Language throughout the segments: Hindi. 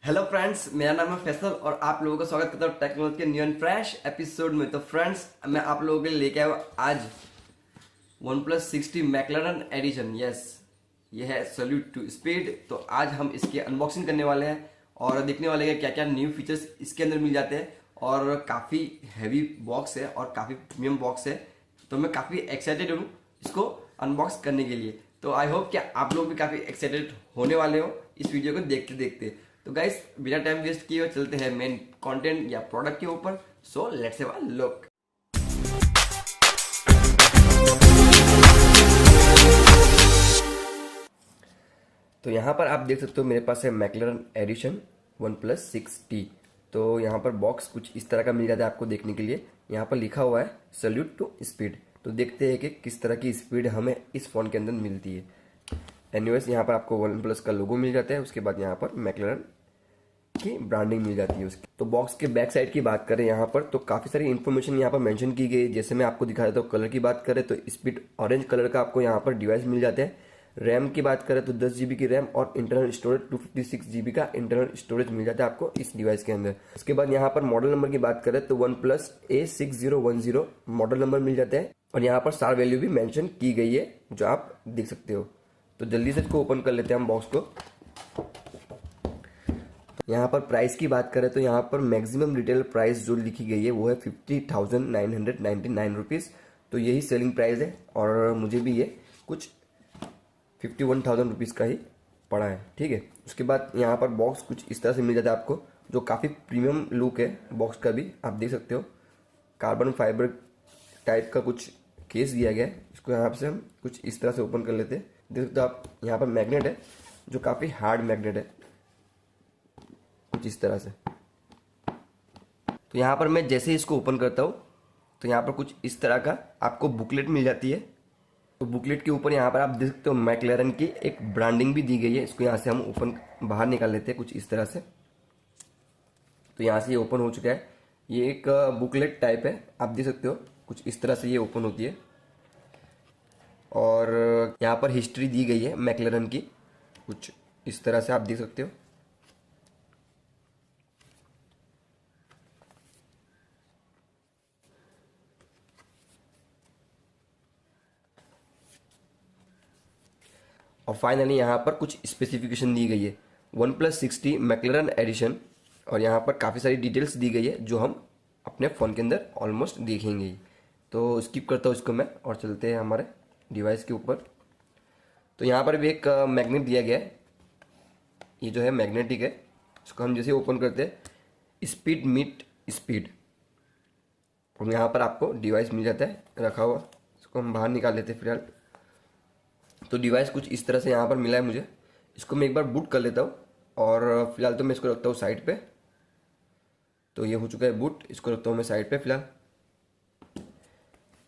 हेलो फ्रेंड्स, मेरा नाम है फैसल और आप लोगों का स्वागत करता हूँ टेक्नोलॉजी के न्यू एंड फ्रेश एपिसोड में। तो फ्रेंड्स, मैं आप लोगों के लिए लेके आया हूँ आज one plus 60 McLaren edition. Yes, ये है सल्यूट टू स्पीड। तो आज हम इसकी अनबॉक्सिंग करने वाले हैं और देखने वाले हैं क्या क्या न्यू फीचर्स इसके अंदर मिल जाते हैं। और काफ़ी हैवी बॉक्स है और काफ़ी प्रीमियम बॉक्स है, तो मैं काफ़ी एक्साइटेड हूँ इसको अनबॉक्स करने के लिए। तो आई होप कि आप लोग भी काफ़ी एक्साइटेड होने वाले हो इस वीडियो को देखते देखते। तो गाइस, बिना टाइम वेस्ट किए हुए चलते हैं मेन कंटेंट या प्रोडक्ट के ऊपर। So let's have a look. तो यहाँ पर आप देख सकते हो मेरे पास है McLaren addition one plus 6T। तो यहाँ पर बॉक्स कुछ इस तरह का मिल जाता है आपको देखने के लिए। यहाँ पर लिखा हुआ है सल्यूट टू स्पीड। तो देखते हैं कि किस तरह की स्पीड हमें इस फ़ोन के अंदर मिलती है। एनीवेज, यहाँ पर आपको वन प्लस का लोगो मिल जाता है। उसके बाद यहाँ पर मैकलरन की ब्रांडिंग मिल जाती है उसकी। तो बॉक्स के बैक साइड की बात करें यहाँ पर, तो काफ़ी सारी इन्फॉर्मेशन यहाँ पर मेंशन की गई है। जैसे मैं आपको दिखा देता हूँ, कलर की बात करें तो स्पीड ऑरेंज कलर का आपको यहाँ पर डिवाइस मिल जाता है। रैम की बात करें तो 10 GB की रैम और इंटरनल स्टोरेज 256 GB का इंटरनल स्टोरेज मिल जाता है आपको इस डिवाइस के अंदर। उसके बाद यहाँ पर मॉडल नंबर की बात करें तो OnePlus A6010 model number मिल जाता है और यहाँ पर सार वैल्यू भी मेंशन की गई है जो आप देख सकते हो। तो जल्दी से इसको ओपन कर लेते हैं हम बॉक्स को। यहाँ पर प्राइस की बात करें तो यहाँ पर मैक्सिमम रिटेल प्राइस जो लिखी गई है वो है 50,999 रुपीज़। तो यही सेलिंग प्राइस है और मुझे भी ये कुछ 51,000 रुपीज़ का ही पड़ा है। ठीक है। उसके बाद यहाँ पर बॉक्स कुछ इस तरह से मिल जाता है आपको, जो काफ़ी प्रीमियम लुक है बॉक्स का भी। आप देख सकते हो कार्बन फाइबर टाइप का कुछ केस दिया गया है। इसको यहाँ से हम कुछ इस तरह से ओपन कर लेते हैं। देख सकते हो आप, यहाँ पर मैग्नेट है जो काफ़ी हार्ड मैग्नेट है कुछ इस तरह से। तो यहाँ पर मैं जैसे ही इसको ओपन करता हूँ तो यहाँ पर कुछ इस तरह का आपको बुकलेट मिल जाती है। तो बुकलेट के ऊपर यहाँ पर आप देख सकते हो मैकलरन की एक ब्रांडिंग भी दी गई है। इसको यहाँ से हम ओपन बाहर निकाल लेते हैं कुछ इस तरह से। तो यहाँ से ये ओपन हो चुका है। ये एक बुकलेट टाइप है, आप देख सकते हो कुछ इस तरह से ये ओपन होती है। और यहाँ पर हिस्ट्री दी गई है मैकलरन की कुछ इस तरह से, आप देख सकते हो। और फाइनली यहाँ पर कुछ स्पेसिफिकेशन दी गई है वन प्लस 60 मैकलरन एडिशन। और यहाँ पर काफ़ी सारी डिटेल्स दी गई है जो हम अपने फ़ोन के अंदर ऑलमोस्ट देखेंगे ही। तो स्किप करता हूँ इसको मैं और चलते हैं हमारे डिवाइस के ऊपर। तो यहाँ पर भी एक मैग्नेट दिया गया है। ये जो है मैग्नेटिक है। इसको हम जैसे ओपन करते हैं स्पीड मीट स्पीड, और यहाँ पर आपको डिवाइस मिल जाता है रखा हुआ। इसको हम बाहर निकाल लेते हैं फिलहाल। तो डिवाइस कुछ इस तरह से यहाँ पर मिला है मुझे। इसको मैं एक बार बूट कर लेता हूँ और फिलहाल तो मैं इसको रखता हूँ साइड पे। तो ये हो चुका है बूट, इसको रखता हूँ मैं साइड पे फिलहाल।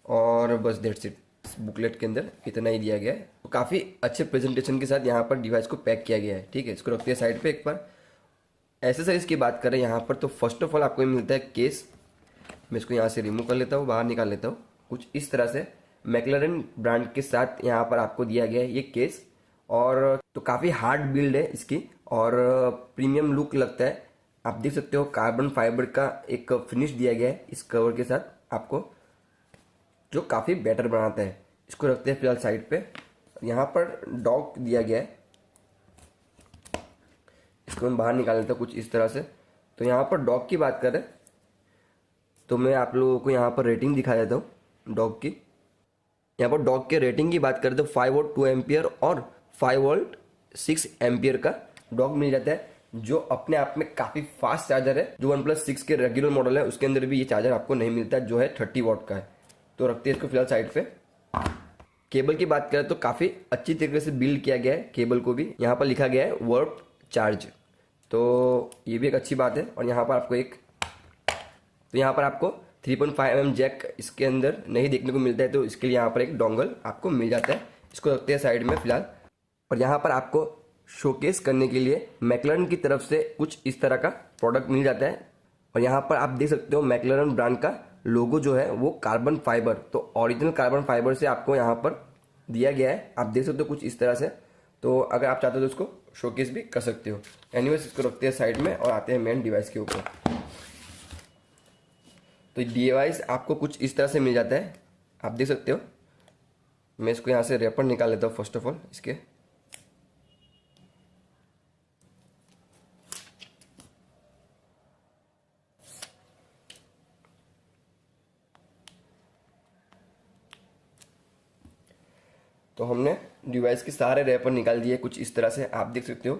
और बस दैट्स इट। इस बुकलेट के अंदर इतना ही दिया गया है। तो काफ़ी अच्छे प्रेजेंटेशन के साथ यहाँ पर डिवाइस को पैक किया गया है। ठीक है, इसको रखते हैं साइड पे एक बार। एसेसरीज की बात करें यहाँ पर तो फर्स्ट ऑफ ऑल आपको मिलता है केस। मैं इसको यहाँ से रिमूव कर लेता हूँ, बाहर निकाल लेता हूँ कुछ इस तरह से। मैकलरन ब्रांड के साथ यहाँ पर आपको दिया गया है ये केस। और तो काफ़ी हार्ड बिल्ड है इसकी और प्रीमियम लुक लगता है। आप देख सकते हो कार्बन फाइबर का एक फिनिश दिया गया है इस कवर के साथ आपको, जो काफ़ी बेटर बनाता है। इसको रखते हैं फिलहाल साइड पे। यहाँ पर डॉक दिया गया है, इसको मैं बाहर निकाल लेता हूँ कुछ इस तरह से। तो यहाँ पर डॉक की बात करें तो मैं आप लोगों को यहाँ पर रेटिंग दिखा देता हूँ डॉग की। यहाँ पर डॉग के रेटिंग की बात करें तो 5 वोल्ट 2 एम्पियर और 5 वोल्ट 6 एम्पियर का डॉग मिल जाता है, जो अपने आप में काफ़ी फास्ट चार्जर है। जो वन प्लस 6 के रेगुलर मॉडल है उसके अंदर भी ये चार्जर आपको नहीं मिलता है, जो है 30 वॉट का है। तो रखते हैं इसको फिलहाल साइड पे। केबल की बात करें तो काफ़ी अच्छी तरीके से बिल्ड किया गया है केबल को भी। यहाँ पर लिखा गया है वर्प चार्ज, तो ये भी एक अच्छी बात है। और यहाँ पर आपको तो यहाँ पर आपको 3.5 mm जैक इसके अंदर नहीं देखने को मिलता है, तो इसके लिए यहाँ पर एक डोंगल आपको मिल जाता है। इसको रखते हैं साइड में फिलहाल। और यहाँ पर आपको शोकेस करने के लिए मैकलरन की तरफ से कुछ इस तरह का प्रोडक्ट मिल जाता है। और यहाँ पर आप देख सकते हो मैकलरन ब्रांड का लोगो जो है वो कार्बन फाइबर, तो ओरिजिनल कार्बन फाइबर से आपको यहाँ पर दिया गया है। आप देख सकते हो कुछ इस तरह से। तो अगर आप चाहते हो तो उसको शोकेस भी कर सकते हो। एनीवेज इसको रखते हैं साइड में और आते हैं मेन डिवाइस के ऊपर। तो डिवाइस आपको कुछ इस तरह से मिल जाता है, आप देख सकते हो। मैं इसको यहाँ से रैपर निकाल लेता हूँ फर्स्ट ऑफ ऑल इसके। तो हमने डिवाइस के सारे रैपर निकाल दिए कुछ इस तरह से, आप देख सकते हो।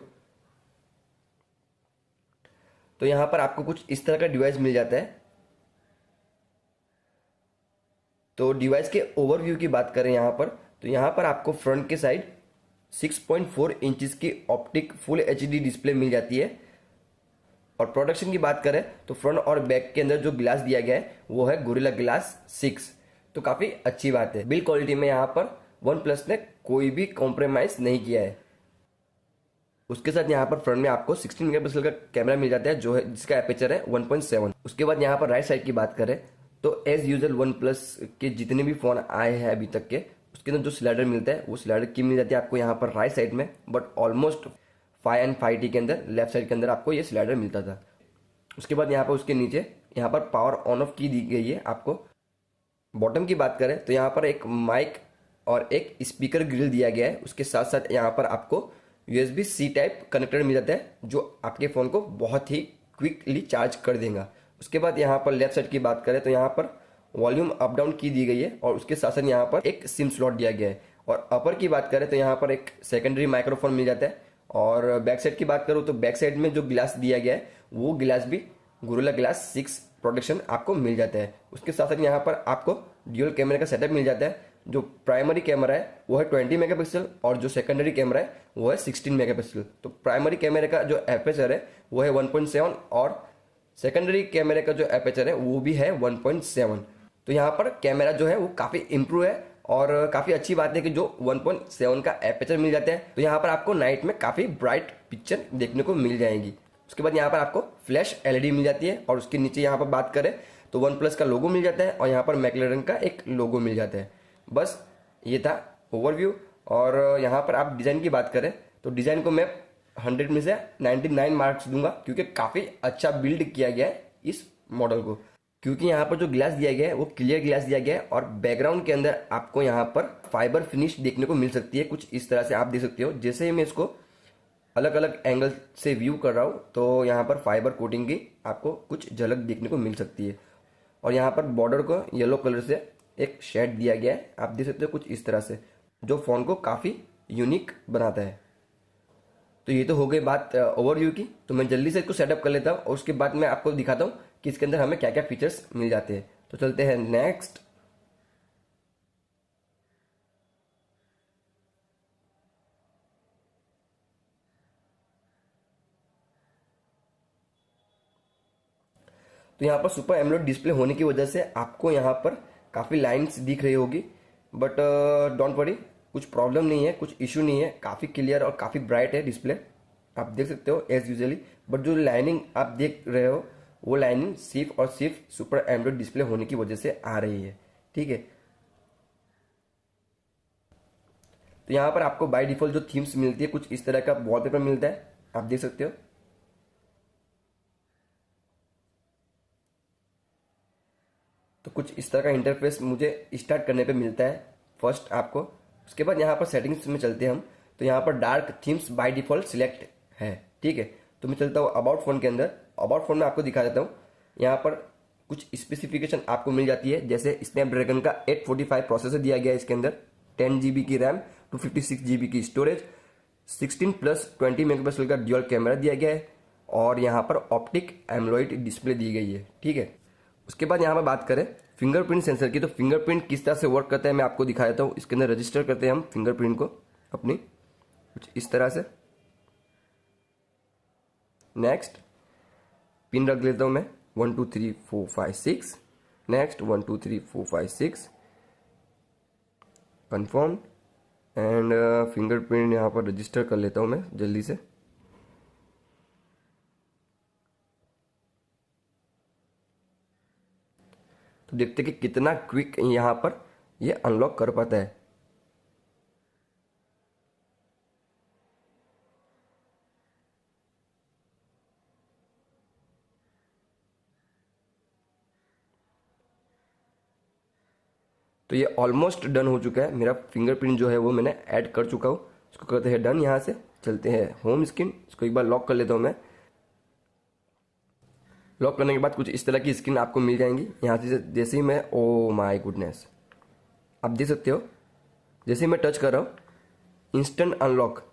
तो यहाँ पर आपको कुछ इस तरह का डिवाइस मिल जाता है। तो डिवाइस के ओवरव्यू की बात करें यहाँ पर, तो यहाँ पर आपको फ्रंट के साइड 6.4 इंचेस की ऑप्टिक फुल एचडी डिस्प्ले मिल जाती है। और प्रोडक्शन की बात करें तो फ्रंट और बैक के अंदर जो ग्लास दिया गया है वो है गोरिल्ला ग्लास 6। तो काफ़ी अच्छी बात है। बिल्ड क्वालिटी में यहाँ पर वन प्लस ने कोई भी कॉम्प्रोमाइज़ नहीं किया है। उसके साथ यहाँ पर फ्रंट में आपको 16 मेगापिक्सल का कैमरा मिल जाता है जो है जिसका एपेचर है 1.7। उसके बाद यहाँ पर राइट साइड की बात करें तो एज यूजल वन प्लस के जितने भी फ़ोन आए हैं अभी तक के, उसके अंदर जो स्लाइडर मिलता है वो स्लाइडर की मिल जाती है आपको यहाँ पर राइट साइड में। बट ऑलमोस्ट 5 एंड 5T के अंदर लेफ्ट साइड के अंदर आपको ये स्लाइडर मिलता था। उसके बाद यहाँ पर उसके नीचे यहाँ पर पावर ऑन ऑफ की दी गई है आपको। बॉटम की बात करें तो यहाँ पर एक माइक और एक स्पीकर ग्रिल दिया गया है। उसके साथ साथ यहाँ पर आपको USB-C टाइप कनेक्टर मिल जाता है जो आपके फ़ोन को बहुत ही क्विकली चार्ज कर देगा। उसके बाद यहाँ पर लेफ्ट साइड की बात करें तो यहाँ पर वॉल्यूम अप डाउन की दी गई है और उसके साथ साथ यहाँ पर एक सिम स्लॉट दिया गया है। और अपर की बात करें तो यहाँ पर एक सेकेंडरी माइक्रोफोन मिल जाता है। और बैक साइड की बात करूँ तो बैक साइड में जो गिलास दिया गया है वो गिलास भी गोरिल्ला ग्लास 6 प्रोटेक्शन आपको मिल जाता है। उसके साथ साथ यहाँ पर आपको ड्यूल कैमरे का सेटअप मिल जाता है। जो प्राइमरी कैमरा है वो है 20 मेगापिक्सल और जो सेकेंडरी कैमरा है वो है 16 मेगापिक्सल। तो प्राइमरी कैमरे का जो एपेचर है वो है 1.7 और सेकेंडरी कैमरे का जो एपेचर है वो भी है 1.7। तो यहाँ पर कैमरा जो है वो काफ़ी इम्प्रूव है और काफ़ी अच्छी बात है कि जो 1.7 का एपेचर मिल जाता है तो यहाँ पर आपको नाइट में काफ़ी ब्राइट पिक्चर देखने को मिल जाएगी। उसके बाद यहाँ पर आपको फ्लैश LED मिल जाती है और उसके नीचे यहाँ पर बात करें तो वन प्लस का लोगो मिल जाता है और यहाँ पर मैक्लेरन का एक लोगो मिल जाता है। बस ये था ओवरव्यू। और यहाँ पर आप डिज़ाइन की बात करें तो डिज़ाइन को मैं 100 में से 99 मार्क्स दूंगा क्योंकि काफ़ी अच्छा बिल्ड किया गया है इस मॉडल को। क्योंकि यहाँ पर जो ग्लास दिया गया है वो क्लियर ग्लास दिया गया है और बैकग्राउंड के अंदर आपको यहाँ पर फाइबर फिनिश देखने को मिल सकती है कुछ इस तरह से, आप देख सकते हो। जैसे ही मैं इसको अलग अलग एंगल से व्यू कर रहा हूँ तो यहाँ पर फाइबर कोटिंग की आपको कुछ झलक देखने को मिल सकती है। और यहाँ पर बॉर्डर को येलो कलर से एक शेड दिया गया है, आप देख सकते हो कुछ इस तरह से, जो फ़ोन को काफ़ी यूनिक बनाता है। तो ये तो हो गई बात ओवरव्यू की। तो मैं जल्दी से इसको सेटअप कर लेता हूँ और उसके बाद मैं आपको दिखाता हूँ कि इसके अंदर हमें क्या क्या फीचर्स मिल जाते हैं। तो चलते हैं नेक्स्ट। तो यहाँ पर सुपर एमोलेड डिस्प्ले होने की वजह से आपको यहाँ पर काफ़ी लाइन्स दिख रही होगी, बट डोंट वरी, कुछ प्रॉब्लम नहीं है, कुछ इशू नहीं है। काफ़ी क्लियर और काफ़ी ब्राइट है डिस्प्ले, आप देख सकते हो एज यूजुअली। बट जो लाइनिंग आप देख रहे हो वो लाइनिंग सिर्फ और सिर्फ सुपर एमोलेड डिस्प्ले होने की वजह से आ रही है, ठीक है। तो यहाँ पर आपको बाय डिफॉल्ट जो थीम्स मिलती है कुछ इस तरह का वॉलपेपर मिलता है, आप देख सकते हो। तो कुछ इस तरह का इंटरफेस मुझे स्टार्ट करने पे मिलता है फर्स्ट आपको। उसके बाद यहाँ पर सेटिंग्स में चलते हैं हम। तो यहाँ पर dark themes by default select है, ठीक है। तो मैं चलता हूँ अबाउट फ़ोन के अंदर। अबाउट फ़ोन में आपको दिखा देता हूँ। यहाँ पर कुछ स्पेसिफिकेशन आपको मिल जाती है, जैसे स्नैपड्रैगन का 845 प्रोसेसर दिया गया है इसके अंदर, 10 GB की रैम, 256 GB की स्टोरेज, 16 प्लस 20 मेगापिक्सल का ड्यूल कैमरा दिया गया है और यहाँ पर ऑप्टिक एमोलेड डिस्प्ले दी गई है, ठीक है। उसके बाद यहाँ पर बात करें फिंगरप्रिंट सेंसर की, तो फिंगरप्रिंट किस तरह से वर्क करता है मैं आपको दिखा देता हूँ। इसके अंदर रजिस्टर करते हैं हम फिंगरप्रिंट को अपनी कुछ इस तरह से। नेक्स्ट पिन रख लेता हूँ मैं 1 2 3 4 5 6। नेक्स्ट 1 2 3 4 5 6 कन्फर्म एंड फिंगरप्रिंट यहाँ पर रजिस्टर कर लेता हूँ मैं जल्दी से। तो देखते कि कितना क्विक यहाँ पर ये अनलॉक कर पाता है। तो ये ऑलमोस्ट डन हो चुका है। मेरा फिंगरप्रिंट जो है वो मैंने ऐड कर चुका हूँ। इसको करते हैं डन। यहाँ से चलते हैं होम स्क्रीन, इसको एक बार लॉक कर लेता हूँ मैं। लॉक करने के बाद कुछ इस तरह की स्क्रीन आपको मिल जाएंगी। यहाँ से जैसे ही मैं, ओ माय गुडनेस, आप देख सकते हो जैसे ही मैं टच कर रहा हूँ इंस्टेंट अनलॉक,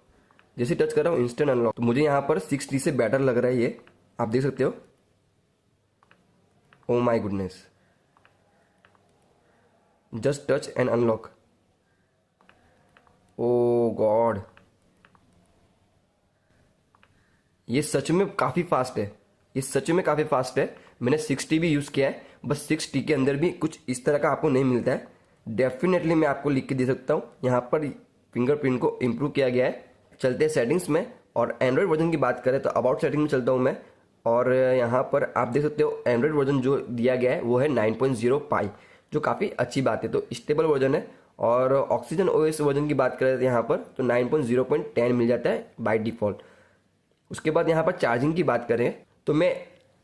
जैसे टच कर रहा हूँ इंस्टेंट अनलॉक। तो मुझे यहाँ पर 6D से बेटर लग रहा है ये, आप देख सकते हो। Oh my goodness, just touch and unlock. Oh God, ये सच में काफ़ी फास्ट है, ये सच में काफ़ी फास्ट है। मैंने 6T भी यूज़ किया है, बस 6T के अंदर भी कुछ इस तरह का आपको नहीं मिलता है। डेफिनेटली मैं आपको लिख के दे सकता हूँ, यहाँ पर फिंगरप्रिंट को इम्प्रूव किया गया है। चलते हैं सेटिंग्स में, और एंड्रॉयड वर्जन की बात करें तो अबाउट सेटिंग में चलता हूँ मैं। और यहाँ पर आप देख सकते हो एंड्रॉयड वर्जन जो दिया गया है वो है 9.0 पाई, जो काफ़ी अच्छी बात है, तो स्टेबल वर्जन है। और ऑक्सीजन ओएस वर्जन की बात करें तो यहाँ पर तो 9.0.10 मिल जाता है बाय डिफ़ॉल्ट। उसके बाद यहाँ पर चार्जिंग की बात करें तो मैं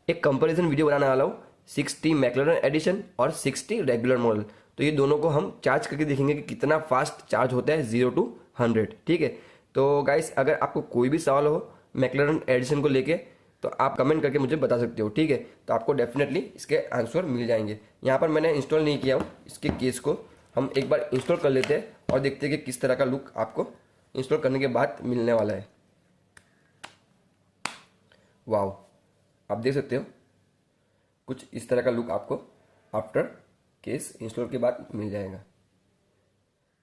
एक कंपैरिजन वीडियो बनाने वाला हूँ 6T मैक्लैरेन एडिशन और 6T रेगुलर मॉडल। तो ये दोनों को हम चार्ज करके देखेंगे कि कितना फास्ट चार्ज होता है 0 to 100। ठीक है, तो गाइस अगर आपको कोई भी सवाल हो मैक्लैरेन एडिशन को लेके तो आप कमेंट करके मुझे बता सकते हो। ठीक है, तो आपको डेफिनेटली इसके आंसर मिल जाएंगे। यहाँ पर मैंने इंस्टॉल नहीं किया हूँ, इसके केस को हम एक बार इंस्टॉल कर लेते हैं और देखते हैं कि किस तरह का लुक आपको इंस्टॉल करने के बाद मिलने वाला है। वाओ, आप देख सकते हो कुछ इस तरह का लुक आपको आफ्टर केस इंस्टॉल के बाद मिल जाएगा।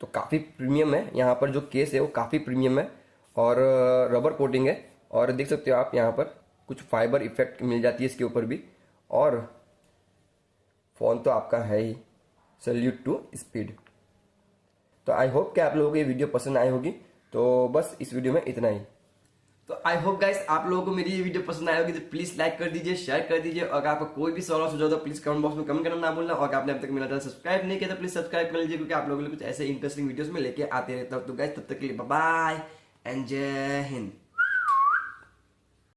तो काफ़ी प्रीमियम है, यहाँ पर जो केस है वो काफ़ी प्रीमियम है और रबर कोटिंग है। और देख सकते हो आप यहाँ पर कुछ फाइबर इफेक्ट मिल जाती है इसके ऊपर भी। और फ़ोन तो आपका है ही, सैल्यूट टू स्पीड। तो आई होप कि आप लोगों को ये वीडियो पसंद आई होगी। तो बस इस वीडियो में इतना ही। तो आई होप गाइस आप लोगों को मेरी ये वीडियो पसंद आई होगी, तो प्लीज लाइक कर दीजिए, शेयर कर दीजिए। और अगर आपका कोई भी सवाल सुझाव तो प्लीज कमेंट बॉक्स में कमेंट करना ना भूलना। और अगर आपने अब तक मेरा चैनल सब्सक्राइब नहीं किया तो प्लीज सब्सक्राइब कर लीजिए, क्योंकि आप लोगों के लिए कुछ ऐसे इंटरेस्टिंग वीडियोस में लेके आते रहता हूँ। तो गाइस तब तक के लिए बाय बाय एंड जय हिंद।